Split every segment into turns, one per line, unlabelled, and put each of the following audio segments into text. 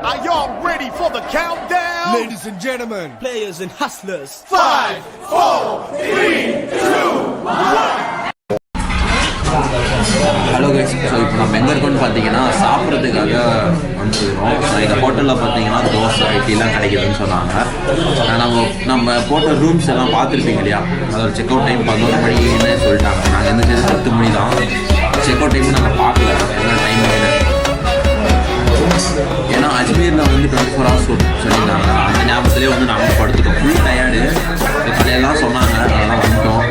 Are y'all ready for the countdown?
Ladies and gentlemen,
players and hustlers.
5, 4, 3, 2, 1.
Hello guys, so இப்போ நம்ம எங்கே இருக்கோன்னு பார்த்தீங்கன்னா சாப்பிட்றதுக்காக வந்துருக்கோம். ஸோ இந்த ஹோட்டலில் பார்த்தீங்கன்னா தோசை இட்லிலாம் கிடைக்குதுன்னு சொன்னாங்க. நம்ம போட்ட ரூம்ஸ் எல்லாம் பார்த்துருப்பீங்க இல்லையா, அதோட செக் அவுட் டைம் 11 மணின்னு சொல்லிட்டாங்க. நாங்கள் எந்த 10 மணி தான் செக் அவுட் டைம் நாங்கள் பார்க்கல, எவ்வளோ டைம் ஆகிடு. ஏன்னா அஜ்மீரில் வந்து 24 hours சொல்லியிருந்தாங்க. அந்த ஞாபகத்திலே வந்து நாங்கள் படுத்துட்டோம். ஃபுல் டயர்டு, கடையெல்லாம் சொன்னாங்க, அதெல்லாம் வந்துட்டோம்.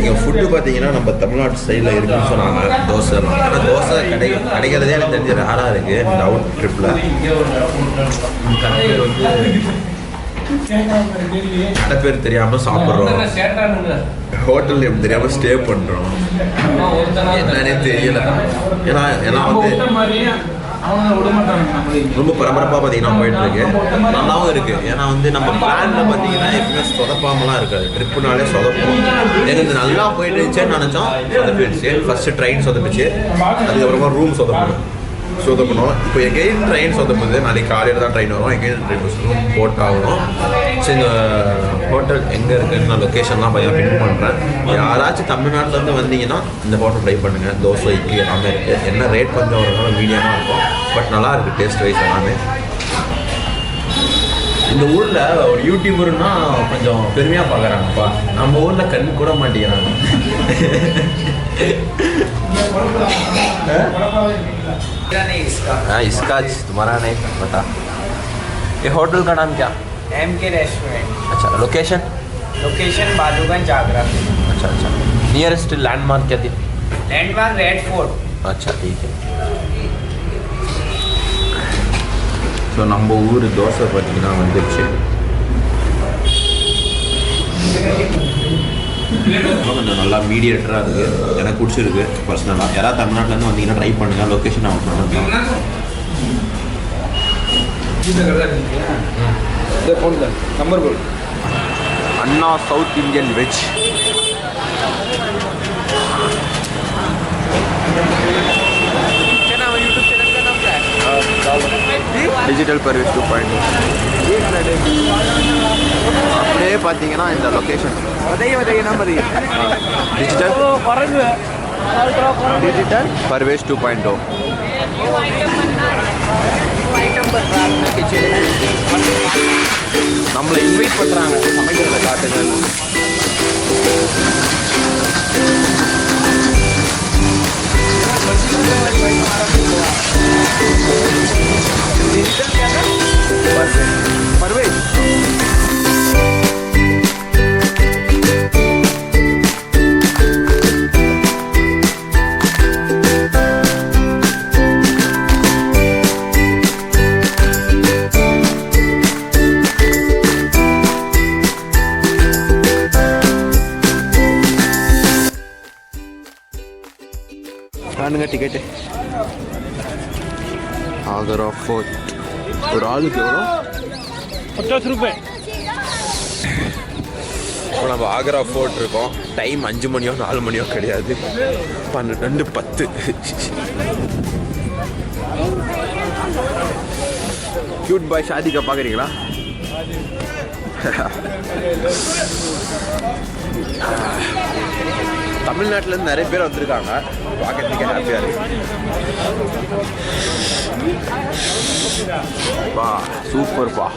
இங்கே ஃபுட்டு பார்த்தீங்கன்னா நம்ம தமிழ்நாட்டு சைடில் இருக்குன்னு சொன்னாங்க. தோசை, ஆனால் தோசை கிடைக்கிறதே எனக்கு தெரிஞ்ச ரேராக இருக்குது இந்த அவுட் ட்ரிப்பில். கடை பேர் தெரியாமல் சாப்பிட்றோம், ஹோட்டல் எப்படி தெரியாமல் ஸ்டே பண்ணுறோம், என்னன்னே தெரியல. ஏன்னா வந்து ரொம்ப பரபரப்பாக பார்த்தீங்கன்னா போயிட்டு இருக்கு. நல்லாவும் இருக்கு. ஏன்னா வந்து நம்ம பிளான்ல பார்த்தீங்கன்னா எப்பவுமே சொதப்பாமலாம் இருக்காது. ட்ரிப்புனாலே சொதப்போம். எங்களுக்கு நல்லா போயிட்டு இருந்துச்சேன்னு நினச்சோம், சொதப்பிடுச்சு. ஃபர்ஸ்ட் ட்ரெயின் சொதப்பிச்சு, அதுக்கப்புறமா ரூம் சொதப்பணும். இப்போ எங்கேயும் ட்ரெயின் சொதப்புது. நாளைக்கு காலையில் தான் ட்ரெயின் வரும். எங்கேயும் ரூம் போட்டாகணும். சரி, இந்த ஹோட்டல் எங்கே இருக்குன்னு நான் லொக்கேஷன்லாம் பின் பண்ணுறேன். யாராச்சும் தமிழ்நாட்டிலேருந்து வந்தீங்கன்னா இந்த ஹோட்டல் ட்ரை பண்ணுங்கள். தோசை இட்லி எல்லாமே இருக்குது. என்ன ரேட் கொஞ்சம் ஒரு மீடியமாக இருக்கும், பட் நல்லா இருக்குது டேஸ்ட் வைஸ் எல்லாமே. இந்த ஊரில் ஒரு யூடியூபர்னா கொஞ்சம் பெருமையாக பார்க்குறாங்கப்பா. நம்ம ஊரில் கண் கூட மாட்டேங்கிறாங்க. इसका तुम्हारा नहीं बता। ये होटल का नाम क्या?
MK restaurant.
अच्छा, लोकेशन
बालूगंज आगरा।
अच्छा, नियरेस्ट लैंडमार्क क्या थी?
Landmark red fort.
अच्छा, ठीक है. ஸோ நம்ம ஊர் தோசை பார்த்தீங்கன்னா வந்துடுச்சு. கொஞ்சம் நல்லா மீடியேட்டராக இருக்குது, எனக்கு பிடிச்சிருக்கு பர்சனலாக. யாராவது தமிழ்நாட்டிலேருந்து வந்தீங்கன்னா ட்ரை பண்ணுங்கள். லொக்கேஷன் அவங்க பண்ணுறேன்.
நம்பர் போல்
அண்ணா South Indian veg. Digital Parvez 2.0. அப்படியே பார்த்தீங்கன்னா இந்த லொக்கேஷன் டிஜிட்டல் பர்வேஸ் 2.0. நம்மளை இன்வைட் பண்ணுறாங்க சமைக்கிறத காட்டுங்க. பர்வேஸ் காணுங்க டிக்கெட்டு. ஆக்ரா ஃபோர்ட் ஒரு ஆளுக்கு எவ்வளோ?
50 ரூபாய்.
இப்போ நம்ம ஆக்ரா ஃபோர்ட் இருக்கோம். டைம் 5 மணியோ 4 மணியோ கிடையாது, 12:10. क्यूट பாய் ஷாதிகா பார்க்குறீங்களா? தமிழ்நாட்டிலேருந்து நிறைய பேர் வந்திருக்காங்க, பார்க்கறதுக்கே ஹாப்பியாக இருக்கு. பா சூப்பர்ப்பா.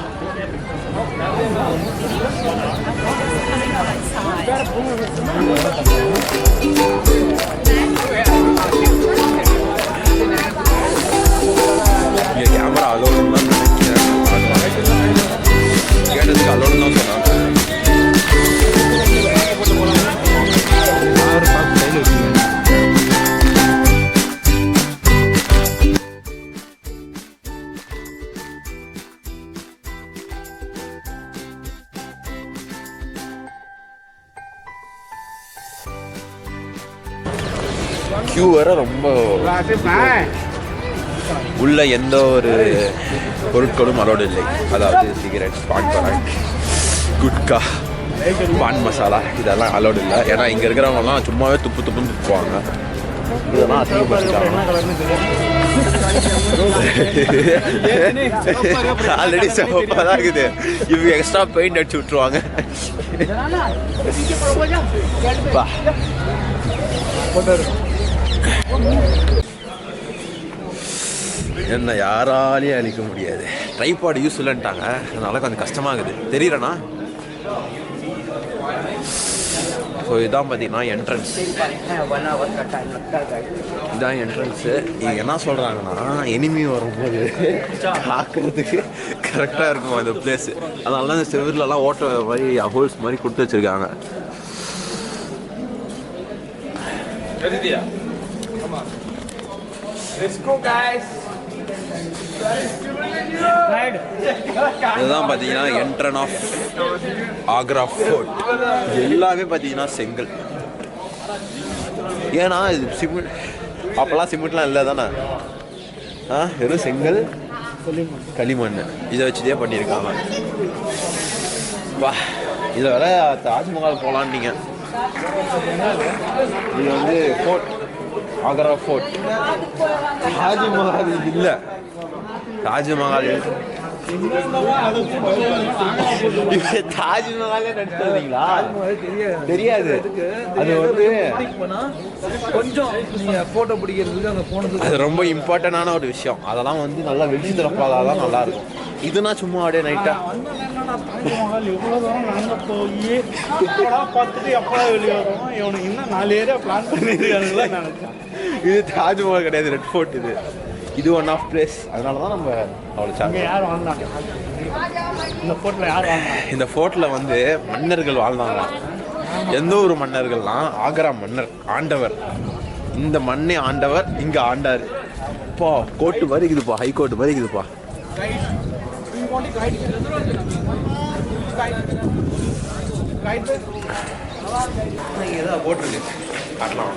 கேமரா அலோன்னு தான் நினைக்கிறேன். கியூ வேற ரொம்ப உள்ள எந்த ஒரு பொருட்களும் அலோடு இல்லை. அதாவது சிகரெட், பான் பராக், குட்கா, பான் மசாலா இதெல்லாம் அலோடு இல்லை. ஏன்னா இங்கே இருக்கிறவங்கலாம் சும்மாவே துப்புன்னு துப்புவாங்க. இதெல்லாம் அதிகப்படுத்திட்டாங்க. ஆல்ரெடி சிவப்பாக தான் இருக்குது. இவங்க எக்ஸ்ட்ரா பெயிண்ட் அடிச்சு விட்டுருவாங்க. என்ன யாராலையும் அழிக்க முடியாது. ட்ரைபாட் யூஸ் இல்லைன்ட்டாங்க, அதனால கொஞ்சம் கஷ்டமாகுது. தெரியலண்ணா. ஸோ இதான் பார்த்தீங்கன்னா என்ட்ரன்ஸ். இதான் என்ட்ரன்ஸு. இங்கே என்ன சொல்கிறாங்கன்னா எனிமி வரும்போது பார்க்குறதுக்கு கரெக்டாக இருக்கும் அந்த பிளேஸு. அதனால தான் இந்த செவர்லலாம் ஓட்ட மாதிரி ஹோல்ஸ் மாதிரி கொடுத்து வச்சுருக்காங்க. இதுதான் பார்த்தீங்கன்னா என்ட்ரன் ஆஃப் ஆக்ரா ஃபோர்ட். எல்லாமே பார்த்தீங்கன்னா செங்கல். ஏன்னா இது சிமெண்ட், அப்போல்லாம் சிமெண்ட்லாம் இல்லை தானே. வெறும் செங்கல், களிமண் இதை வச்சுதே பண்ணியிருக்காங்க. வா, இதில் வர தாஜ்மஹால் போகலான்னீங்க. இது வந்து ஃபோர்ட், ஆக்ரா ஃபோர்ட். தாஜ்மஹால் இது இல்லை. தாஜ்மஹால் தாஜ்மஹாலே நடிச்சிருந்தீங்களா? தெரியாது. அது வந்து கொஞ்சம் நீங்க போட்டோ பிடிக்கிறதுக்கு அங்கே போனது அது ரொம்ப இம்பார்ட்டன்டான ஒரு விஷயம். அதெல்லாம் வந்து நல்லா வெளிச்சு திறப்பாதான் நல்லா இருக்கும். இதுனா சும்மா அப்படியே நைட்டா
தாஜ்மஹால் எவ்வளோ தூரம் நாங்கள் போய் எப்படா பார்த்துட்டு எப்படா வெளியே வரோம், இவனுக்கு இன்னும் 4 ஏரியா பிளான் பண்ணியிருக்கானுங்களா நினைச்சேன்.
இது தாஜ்மஹால் கிடையாது, ரெட் ஃபோர்ட். இது ஒன் ஆஃப் பிளேஸ். அதனால தான் நம்ம அவ்வளோ சாங்க.
யார் வாழ்ந்தாங்க இந்த ஃபோர்ட்டில்? யார் வாழ்ந்தாங்க
இந்த ஃபோர்ட்டில்? வந்து மன்னர்கள் வாழ்ந்தாங்களாம். எந்த ஒரு மன்னர்கள்லாம்? ஆக்ரா மன்னர், ஆண்டவர். இந்த மண்ணே ஆண்டவர் இங்கே ஆண்டார். இப்போ கோர்ட்டு மாதிரி இருக்குதுப்பா, ஹை கோர்ட்டு மாதிரி இருக்குதுப்பா. இங்கே தான் போட்டிருக்கு, காட்டலாம்.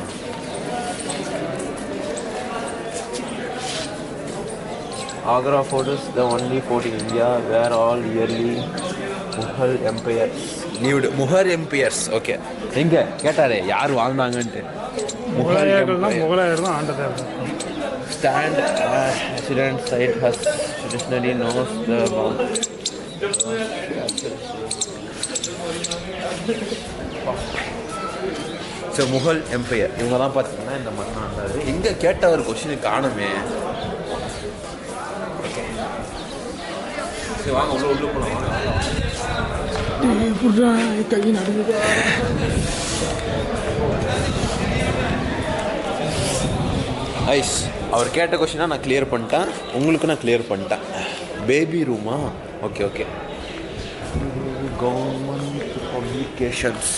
Agra fort is the only fort in India where all yearly Mughal empires lived. Mughal empires, okay. எங்க கேட்டாரே யார் வாழ்ந்தாங்கன்ட்டு.
முகலாயர் தான் ஆண்டவர்.
Stand resident site has traditionally knows the so Mughal empire இவங்க தான் பார்த்தீங்கன்னா இந்த மண்ணாண்டாரு. எங்கே கேட்ட ஒரு கொஸ்டின் காணுமே. வாங்க உள்ள போலாம்.
கை நடுங்குது.
ஐஸ் அவர் கேட்ட கொஸ்டினாக நான் கிளியர் பண்ணிட்டேன். உங்களுக்கு நான் கிளியர் பண்ணிட்டேன். பேபி ரூமா? Okay okay. Government publications.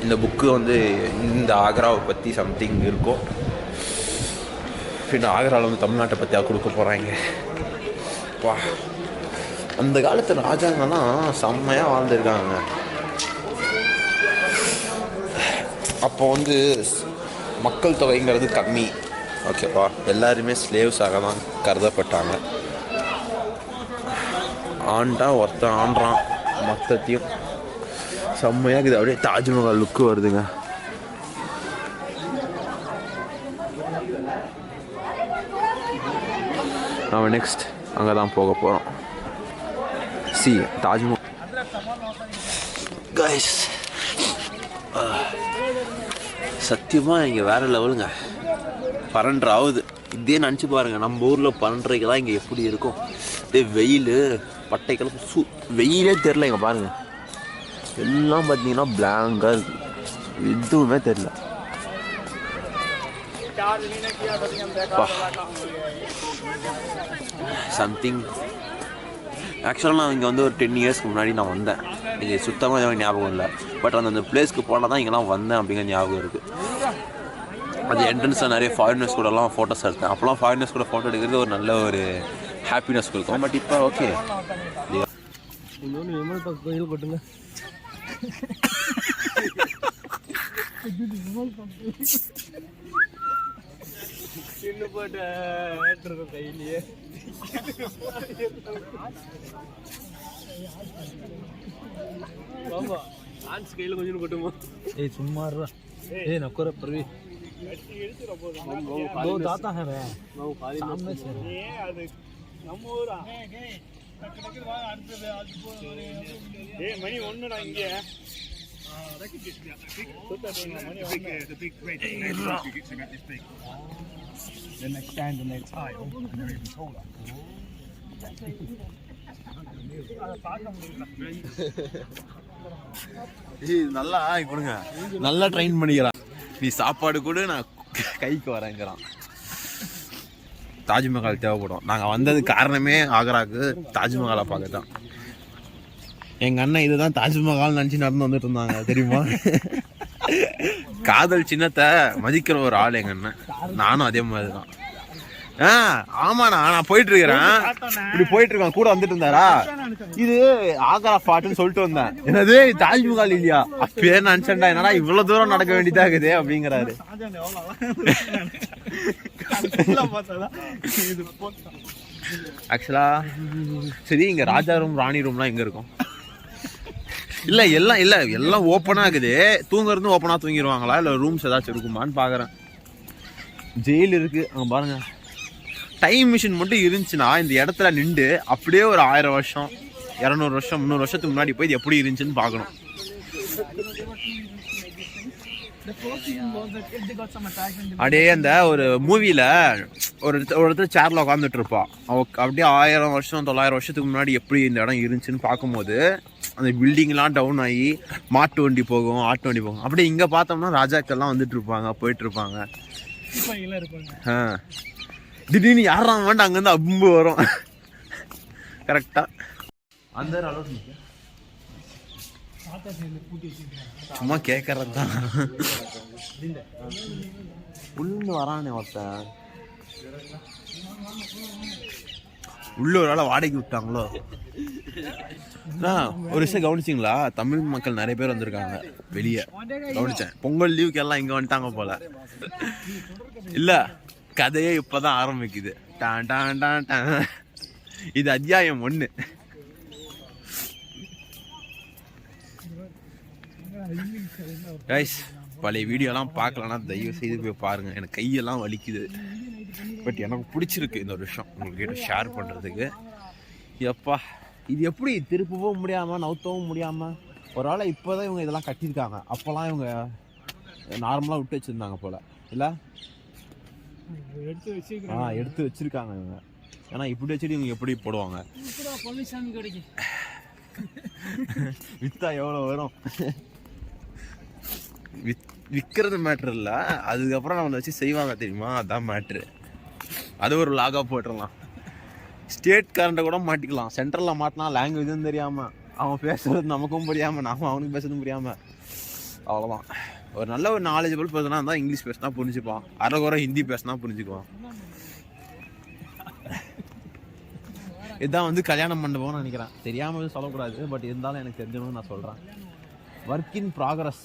இந்த புக்கு வந்து இந்த ஆக்ராவை பற்றி சம்திங் இருக்கும். பின்ன ஆக்ராவில் வந்து தமிழ்நாட்டை பற்றியாக கொடுக்க போகிறாங்க. வா, அந்த காலத்து ராஜாங்கெல்லாம் செம்மையாக வாழ்ந்துருக்காங்க. அப்போ வந்து மக்கள் தொகைங்கிறது கம்மி. ஓகேப்பா, எல்லாருமே ஸ்லேவ்ஸாக தான் கருதப்பட்டாங்க. ஆண்டா ஒருத்தன் ஆண்டான் மொத்தத்தையும். செம்மையாக இருக்குது. அப்படியே தாஜ்மஹால் லுக்கு வருதுங்க. நம்ம நெக்ஸ்ட் அங்கே தான் போக போகிறோம். C Taj Mahal guys. சத்தியமாக இங்கே வேறு லெவலுங்க. 12 ஆகுது. இதே நினச்சி பாருங்கள், நம்ம ஊரில் 12:30 தான் இங்கே எப்படி இருக்கும். இதே வெயில் பட்டைக்கெல்லாம் வெயிலே தெரில. இங்கே பாருங்கள், எல்லாம் பார்த்தீங்கன்னா பிளாங்காக இருக்குது. எதுவுமே தெரில. சம்திங் ஆக்சுவலாக நான் இங்கே வந்து ஒரு 10 இயர்ஸ்க்கு முன்னாடி நான் வந்தேன். இது சுத்தமாக எனக்கு ஞாபகம் இல்லை. பட் அந்த பிளேஸ்க்கு போனால் தான் இங்கெல்லாம் வந்தேன் அப்படிங்கிற ஞாபகம் இருக்குது. அது என்ட்ரன்ஸில் நிறைய ஃபாரினர்ஸ் கூடலாம் ஃபோட்டோஸ் எடுத்தேன். அப்போலாம் ஃபாரினர்ஸ் கூட ஃபோட்டோ எடுக்கிறது ஒரு நல்ல ஒரு ஹாப்பினஸ் கொடுக்கும். பட் இப்போ ஓகே.
விமல் பக்கம் கோயில் போட்டுங்க.
பின்னு போட்டு ஏற்றுருக்கோம் கையிலேயே. ஆமா ஆன்ஸ் கையில் கொஞ்சம் கொட்டுமோ. ஏய் சும்மா இருடா. ஏய் நக்கற பரவி दो दाता है रे सामने से ये அது நம்ம ஊரா டக்கு டக்கு வா அடுத்து ஏய் மணி 1 டா இங்க the big red then they stand on their tail and they're even taller.
நல்லா கொடுங்க, நல்லா ட்ரெயின் பண்ணிக்கிறான். நீ சாப்பாடு கூட நான் கைக்கு வரேங்கிறான். தாஜ்மஹால் தேவைப்படும். நாங்கள் வந்தது காரணமே ஆக்ராவுக்கு தாஜ்மஹாலை பார்க்க தான். எங்கள் அண்ணன் இதுதான் தாஜ்மஹால் நினச்சி நடந்து வந்துட்டு இருந்தாங்க தெரியுமா. காதல் சின்னத்தை மதிக்கிற ஒரு ஆள் எங்கள் அண்ணன். நானும் அதே மாதிரி தான். ஆமாண்ணா நான் போயிட்டு இருக்கிறேன், இப்படி போயிட்டு இருக்கேன், கூட வந்துட்டு இருந்தாரா, இது ஆக்ரா ஃபாட்டுன்னு சொல்லிட்டு வந்தேன். என்னது தாஜ்மஹால் இல்லையா, அப்பயே நினைச்சேன்டா என்னடா இவ்வளவு தூரம் நடக்க வேண்டியதா இருக்குது அப்படிங்கிறாரு. ஆக்சுவலா சரி, இங்க ராஜா ரூம் ராணி ரூம்லாம் எங்க இருக்கும்? இல்ல எல்லாம் இல்ல எல்லாம் ஓப்பனா இருக்குது. தூங்குறது ஓப்பனா தூங்கிடுவாங்களா இல்ல ரூம்ஸ் ஏதாச்சும் இருக்குமான்னு பாக்குறேன். ஜெயில் இருக்கு அங்க பாருங்க. டைம் மிஷின் மட்டும் இருந்துச்சுன்னா இந்த இடத்துல நின்று அப்படியே ஒரு 1000 வருஷம் 200 வருஷம் 300 வருஷத்துக்கு முன்னாடி போய் இது எப்படி இருந்துச்சுன்னு பார்க்கணும். அப்படியே அந்த ஒரு மூவில ஒரு இடத்துல சேர்ல உட்காந்துட்டு இருப்பா, அப்படியே 1000 வருஷம் 900 வருஷத்துக்கு முன்னாடி எப்படி இந்த இடம் இருந்துச்சுன்னு பார்க்கும்போது அந்த பில்டிங்லாம் டவுன் ஆகி மாட்டு வண்டி போகும், ஆட்டு வண்டி போகும். அப்படியே இங்க பார்த்தோம்னா ராஜாக்கள்லாம் வந்துட்டு இருப்பாங்க, போயிட்டு இருப்பாங்க. திடீர்னு யாரும் வேண்டாம் அங்கேருந்து அம்பு வரும். கரெக்டா அந்த சும்மா கேட்கறது தான். உள்ள வரானே ஒருத்தன், உள்ள ஒரு ஆளை வாடகைக்கு விட்டாங்களோ. ஒரு விஷயம் கவனிச்சிங்களா, தமிழ் மக்கள் நிறைய பேர் வந்திருக்காங்க வெளியே. கவனிச்சேன், பொங்கல் லீவுக்கு எல்லாம் இங்க வந்துட்டாங்க போல. இல்ல கதையே இப்பதான் ஆரம்பிக்குது. டான் டான் டான் டான். இது அத்தியாயம் 1. கைஸ் பழைய வீடியோலாம் பார்க்கலன்னா தயவு செய்து போய் பாருங்க. எனக்கு கையெல்லாம் வலிக்குது, பட் எனக்கு பிடிச்சிருக்கு இந்த ஒரு விஷயம் உங்கள்கிட்ட ஷேர் பண்ணுறதுக்கு. எப்பா இது எப்படி திருப்பவும் முடியாமல் நவுத்தவும் முடியாமல் ஒரு ஆளை இப்போதான் இவங்க இதெல்லாம் கட்டியிருக்காங்க. அப்போல்லாம் இவங்க நார்மலாக விட்டு வச்சுருந்தாங்க போல் இல்லை? எடுத்து வச்சிருக்காங்க இவங்க. ஏன்னா இப்படி வச்சுட்டு இவங்க எப்படி போடுவாங்க? வித்தா எவ்வளோ வரும்? விற்கிறது மேட்ரு இல்லை, அதுக்கப்புறம் நம்ம வச்சு செய்வாங்க தெரியுமா, அதான் மேட்ரு. அது ஒரு லாகாக போட்டுடலாம். ஸ்டேட் கரண்ட்டை கூட மாட்டிக்கலாம். சென்ட்ரலில் மாட்டினா லாங்குவேஜும் தெரியாமல், அவன் பேசுறது நமக்கும் புரியாமல், நாம அவனுக்கு பேசுறதும் புரியாமல், அவ்வளோதான். ஒரு நல்ல ஒரு நாலேஜபிள் பர்சனாக இருந்தால் இங்கிலீஷ் பேசினா புரிஞ்சுப்பான், அரைக்குறை ஹிந்தி பேசினா புரிஞ்சுக்குவான். இதுதான் வந்து கல்யாண மண்டபம்னு நினைக்கிறேன். தெரியாமல் சொல்லக்கூடாது, பட் இருந்தாலும் எனக்கு தெரிஞ்சணும்னு நான் சொல்கிறேன். Work in progress.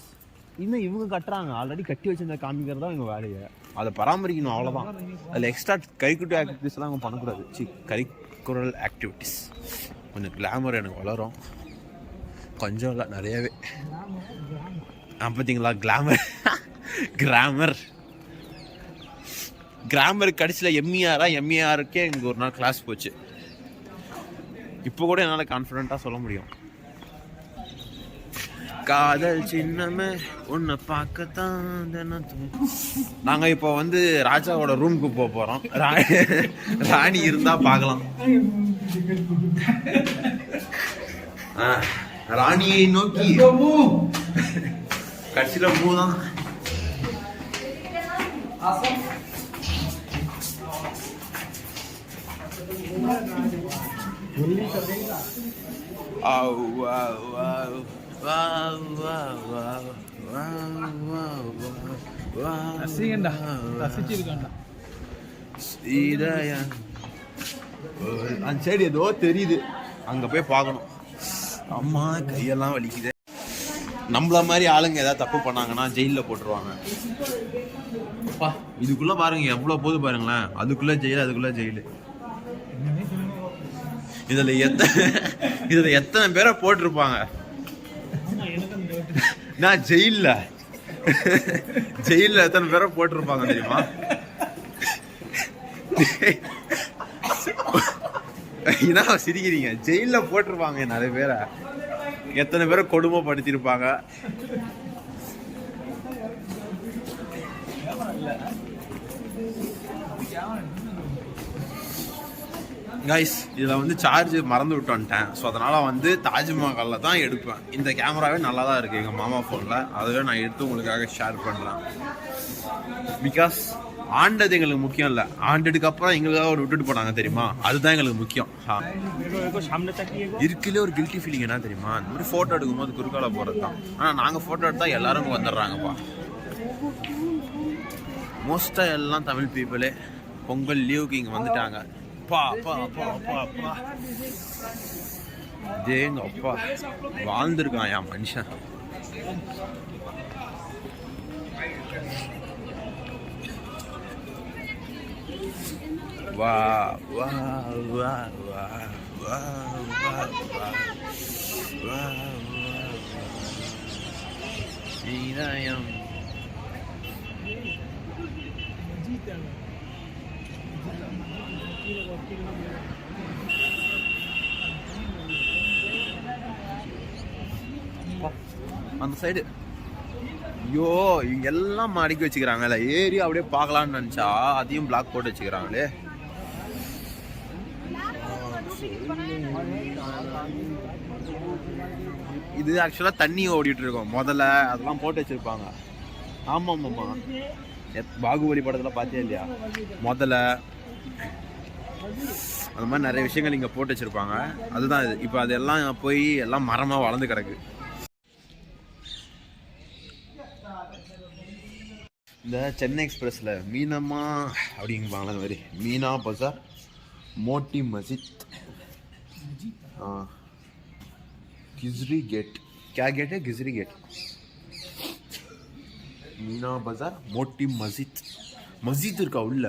இன்னும் இவங்க கட்டுறாங்க, ஆல்ரெடி கட்டி வச்சிருந்த காமிக்கிறது தான் இவங்க வேலையை. அதை பராமரிக்கணும், அவ்வளோதான். அதில் எக்ஸ்ட்ரா கரிக்குலர் ஆக்டிவிட்டிஸ்லாம் அவங்க பண்ணக்கூடாது. கரிக்குலர் ஆக்டிவிட்டிஸ் கொஞ்சம் கிளாமர் எனக்கு வளரும், கொஞ்சம் இல்லை நிறையவே. பார்த்தீங்களா கிளாமர் கிராமர் கடைசியில் எம்இஆருக்கே இங்கே ஒரு நாள் கிளாஸ் போச்சு. இப்போ கூட என்னால் கான்ஃபிடென்ட்டாக சொல்ல முடியும். காதல் சின்னமே உன்னை பார்க்கத்தான். நாங்கள் இப்போ வந்து ராஜாவோட ரூமுக்கு போக போகிறோம். ராணி இருந்தால் பார்க்கலாம். ராணியை நோக்கி கடைசியில் மூ தான். அந்த சைடு ஏதோ தெரியுது, அங்க போய் பார்க்கணும். அம்மா கையெல்லாம் வலிக்குது. நம்மள மாதிரி ஆளுங்க ஏதாவது தப்பு பண்ணாங்கன்னா ஜெயிலில் போட்டுருவாங்க. அப்பா இதுக்குள்ள பாருங்க எவ்வளோ போது பாருங்களேன். அதுக்குள்ள ஜெயில், அதுக்குள்ள ஜெயிலு. இதுல எத்தனை பேரை போட்டிருப்பாங்க. நான் ஜெயில்ல எத்தனை பேரை போட்டிருப்பாங்க தெரியுமா? என்ன சிரிக்கிறீங்க? ஜெயில போட்டிருப்பாங்க நிறைய பேரை. எத்தனை பேரை கொடுமைப்படுத்திருப்பாங்க. கைஸ் இதில் வந்து சார்ஜ் மறந்து விட்டு வந்துட்டேன். ஸோ அதனால் வந்து தாஜ்மஹாலில் தான் எடுப்பேன். இந்த கேமராவே நல்லா தான் இருக்குது எங்கள் மாமா ஃபோனில். அதுவே நான் எடுத்து உங்களுக்காக ஷேர் பண்ணுறேன். பிகாஸ் ஆண்டது எங்களுக்கு முக்கியம் இல்லை, ஆண்டதுக்கு அப்புறம் எங்களுக்காக ஒரு விட்டுட்டு போனாங்க தெரியுமா, அதுதான் எங்களுக்கு முக்கியம். இருக்குல்லே ஒரு கில்ட்டி ஃபீலிங் என்ன தெரியுமா, இந்த மாதிரி ஃபோட்டோ எடுக்கும்போது குறுக்கால போகிறது தான். ஆனால் நாங்கள் ஃபோட்டோ எடுத்தால் எல்லாரும் வந்துடுறாங்கப்பா. மோஸ்ட்டாக எல்லாம் தமிழ் பீப்புளே பொங்கல் லீவுக்கு இங்கே வந்துட்டாங்க. தேங்க அப்பா வாழ்ந்துருக்கான் என் மனுஷன். வா வா வா வா வா வா இதயம் அந்த சைடு. ஐயோ இவங்க எல்லாம் மடக்கி வச்சுக்கிறாங்கல்ல, ஏறி அப்படியே பார்க்கலான்னு நினச்சா அதையும் பிளாக் போட்டு வச்சுக்கிறாங்களே. இது ஆக்சுவலாக தண்ணி ஓடிட்டு இருக்கோம் முதல்ல, அதெல்லாம் போட்டு வச்சிருப்பாங்க. ஆமாம் ஆமாம், பாகுபலி படத்தில் பார்த்தியா இல்லையா, முதல்ல அந்த மாதிரி நிறைய விஷயங்கள் இங்கே போட்டு வச்சுருப்பாங்க. அதுதான் இது. இப்போ அதெல்லாம் போய் எல்லாம் மரமாக வளர்ந்து கிடக்கு. இந்த சென்னை எக்ஸ்பிரஸில் மீனம்மா அப்படிங்குவாங்களா, அந்த மாதிரி மீனா பஜார், மோட்டி மஸ்ஜித், கிஸ்ரி கேட். क्या गेट है? கிஸ்ரி கேட். மீனா பஜார், மோட்டி மஸ்ஜித். மஸ்ஜித் இருக்கா உள்ள?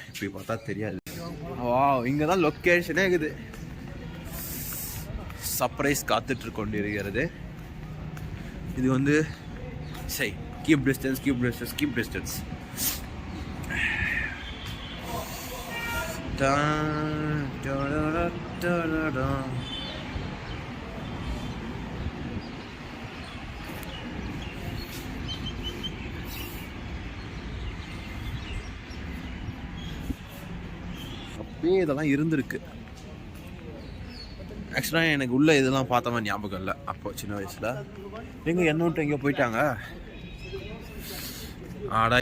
இப்படி பார்த்தா தெரியாது. வா இங்கே தான் லொக்கேஷனே இருக்குது. சர்ப்ரைஸ் காத்துட்டு கொண்டிருக்கிறது. இது வந்து சரி, keep distance keep distance keep distance. அப்பயே இதெல்லாம் இருந்திருக்கு. ஆக்சுவலாக எனக்கு உள்ள இதெல்லாம் பார்த்த மாதிரி ஞாபகம் இல்லை அப்போ சின்ன வயசில். எங்கே என்ன விட்டு எங்கேயோ போயிட்டாங்க. ஆடா